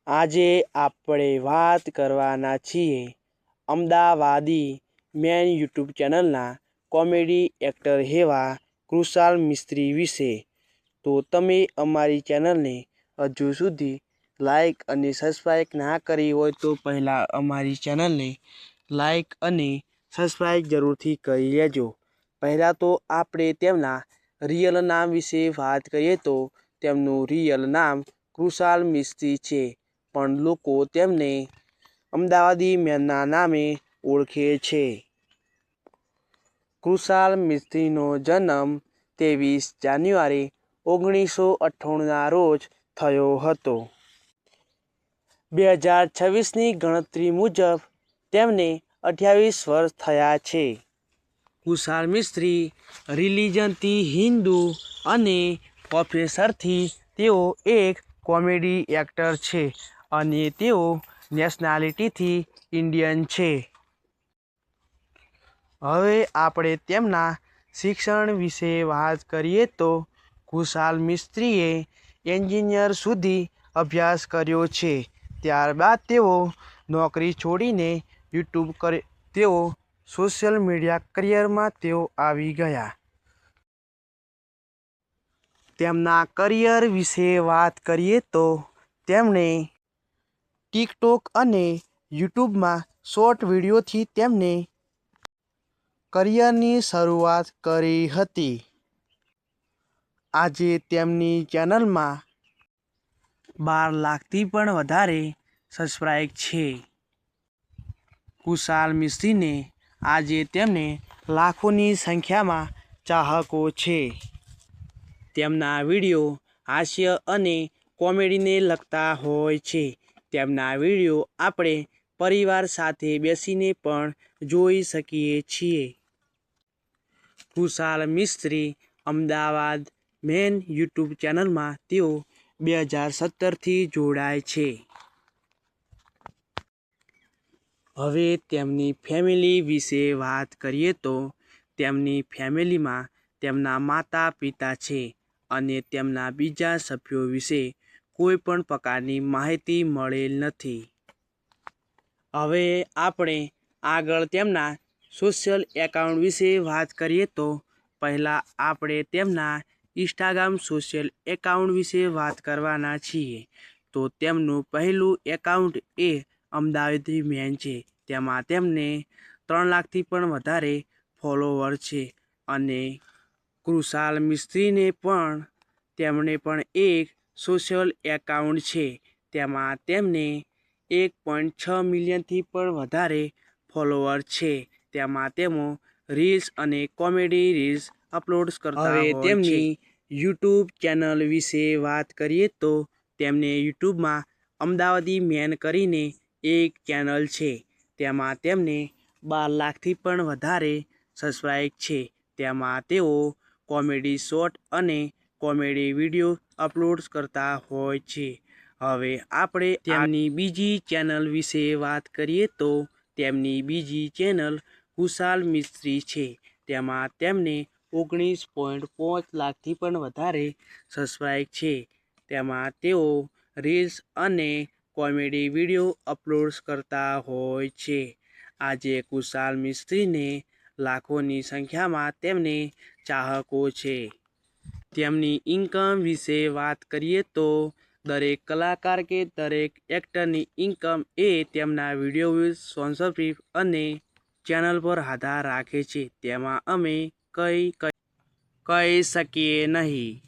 આજે આપણે વાત કરવાના છીએ અમદાવાદી મેન યુટ્યુબ ચેનલના કોમેડી એક્ટર એવા કૃષાલ મિસ્ત્રી વિશે. તો તમે અમારી ચેનલને હજુ સુધી લાઈક અને સબસ્ક્રાઈબ ના કરી હોય તો પહેલાં અમારી ચેનલને લાઈક અને સબસ્ક્રાઈબ જરૂરથી કરી લેજો. પહેલાં તો આપણે તેમના રિયલ નામ વિશે વાત કરીએ તો તેમનું રિયલ નામ કૃષાલ મિસ્ત્રી છે, પણ લોકો તેમને અમદાવાદી મેનના નામે ઓળખે છે. કૃષાલ મિસ્ત્રીનો જન્મ 23 જાન્યુઆરી 1998ના રોજ થયો હતો. 2026ની ગણતરી મુજબ તેમને 28 વર્ષ થયા છે. કૃષાલ મિસ્ત્રી રિલિજનથી હિન્દુ અને પ્રોફેશનથી તેઓ એક કોમેડી એક્ટર છે અને તેઓ નેશનાલિટીથી ઇન્ડિયન છે. હવે આપણે તેમના શિક્ષણ વિશે વાત કરીએ તો કૃષાલ મિસ્ત્રીએ એન્જિનિયર સુધી અભ્યાસ કર્યો છે. ત્યારબાદ તેઓ નોકરી છોડીને તેઓ સોશિયલ મીડિયા કરિયરમાં તેઓ આવી ગયા. તેમના કરિયર વિશે વાત કરીએ તો તેમણે ટિકટોક અને યુટ્યુબમાં શોર્ટ વિડીયોથી તેમણે કરિયરની શરૂઆત કરી હતી. આજે તેમની ચેનલમાં 12 લાખથી પણ વધારે સબસ્ક્રાઇબ છે. કૃષાલ મિસ્ત્રીને આજે તેમને લાખોની સંખ્યામાં ચાહકો છે. તેમના વિડીયો હાસ્ય અને કોમેડીને લગતા હોય છે. તેમના વિડીયો આપણે પરિવાર સાથે બેસીને પણ જોઈ શકીએ છીએ. કૃષાલ મિસ્ત્રી અમદાવાદ મેન યુટ્યુબ ચેનલમાં તેઓ 2017થી જોડાય છે. હવે તેમની ફેમિલી વિશે વાત કરીએ તો તેમની ફેમિલીમાં તેમના માતા પિતા છે અને તેમના બીજા સભ્યો વિશે કોઈ પણ પ્રકારની માહિતી મળેલ નથી. હવે આપણે આગળ તેમના સોશિયલ એકાઉન્ટ વિશે વાત કરીએ તો પહેલાં આપણે તેમના ઇન્સ્ટાગ્રામ સોશિયલ એકાઉન્ટ વિશે વાત કરવાના છીએ. તો તેમનું પહેલું એકાઉન્ટ એ અમદાવાદી મેન છે. તેમાં તેમને 3 લાખથી પણ વધારે ફોલોવર છે અને કૃષાલ મિસ્ત્રીને પણ તેમણે પણ એક સોશિયલ એકાઉન્ટ છે. તેમાં તેમને 1.6 મિલિયનથી પણ વધારે ફોલોવર છે. તેમાં તેઓ રીલ્સ અને કોમેડી રીલ્સ અપલોડ કરતા હોય છે. હવે તેમની યુટ્યુબ ચેનલ વિશે વાત કરીએ તો તેમને યુટ્યુબમાં અમદાવાદી મેન કરીને એક ચેનલ છે. તેમાં તેમને 12 લાખથી પણ વધારે સબસ્ક્રાઇબ છે. તેમાં તેઓ કોમેડી શોર્ટ અને કોમેડી વિડીયો અપલોડ કરતા હોય છે. હવે આપણે તેમની બીજી ચેનલ વિશે વાત કરીએ તો તેમની બીજી ચેનલ કૃષાલ મિસ્ત્રી છે. તેમાં તેમને 19.5 લાખથી પણ વધારે સબસ્ક્રાઇબ છે. તેમાં તેઓ રીલ્સ અને કોમેડી વિડીયો અપલોડ કરતા હોય છે. આજે કૃષાલ મિસ્ત્રીને લાખોની સંખ્યામાં તેમને ચાહકો છે. તેમની ઇન્કમ વિશે વાત કરીએ તો દરેક કલાકાર કે દરેક એક્ટરની ઇન્કમ એ તેમના વિડીયો વ્યૂઝ, સ્પોન્સરશિપ અને ચેનલ પર આધાર રાખે છે. તેમાં અમે કહી શકીએ નહીં.